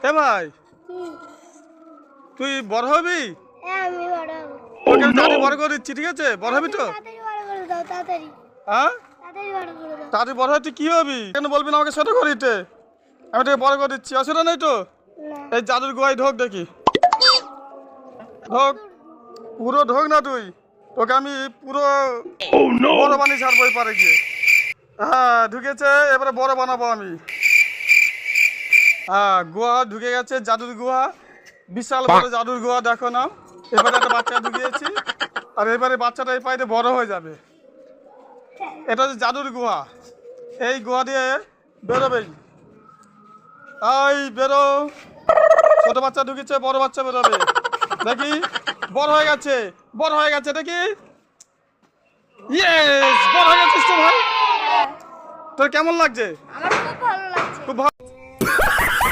এ ভাই তুই বড় হবি? হ্যাঁ আমি বড় হব। তোকে আমি তাড়াতাড়ি বড় করে দিচ্ছি, ঠিক আছে? বড় হবি তো? তাড়াতাড়ি বড় করে দাও, তাড়াতাড়ি হ্যাঁ, তাড়াতাড়ি বড় করে দাও। তাড়াতাড়ি বড় হয় তুই কি হবি? কেন বলবি না আমাকে ছোট করে দিতে? আমি তোকে বড় করে দিচ্ছি, অসুবিধা নেই তো? না এই জাদুর গুহায় ঢোক দেখি, ঢোক, পুরো ঢোক না তুই, তোকে আমি পুরো বড় বানিয়ে ছাড়বো এই পারে গিয়ে। হ্যাঁ ঢুকেছে, এবারে বড় বানাবো আমি। হ্যাঁ গুহা ঢুকে গেছে, জাদুর গুহা, বিশাল বড় জাদুর গুহা, দেখো না। এবারে একটা বাচ্চা ঢুকিয়েছি, আর এবারে বাচ্চাটা এই পাইতে বড় হয়ে যাবে। এটা হচ্ছে জাদুর গুহা, এই গুহা দিয়ে বেরোবেই। এই বেরো, ছোট বাচ্চা ঢুকেছে, বড় বাচ্চা বেরোবে। দেখি, বড় হয়ে গেছে, বড় হয়ে গেছে, দেখি। ইয়েস, বড় হয়ে গেছিস তো ভাই। তোর কেমন লাগছে? আমার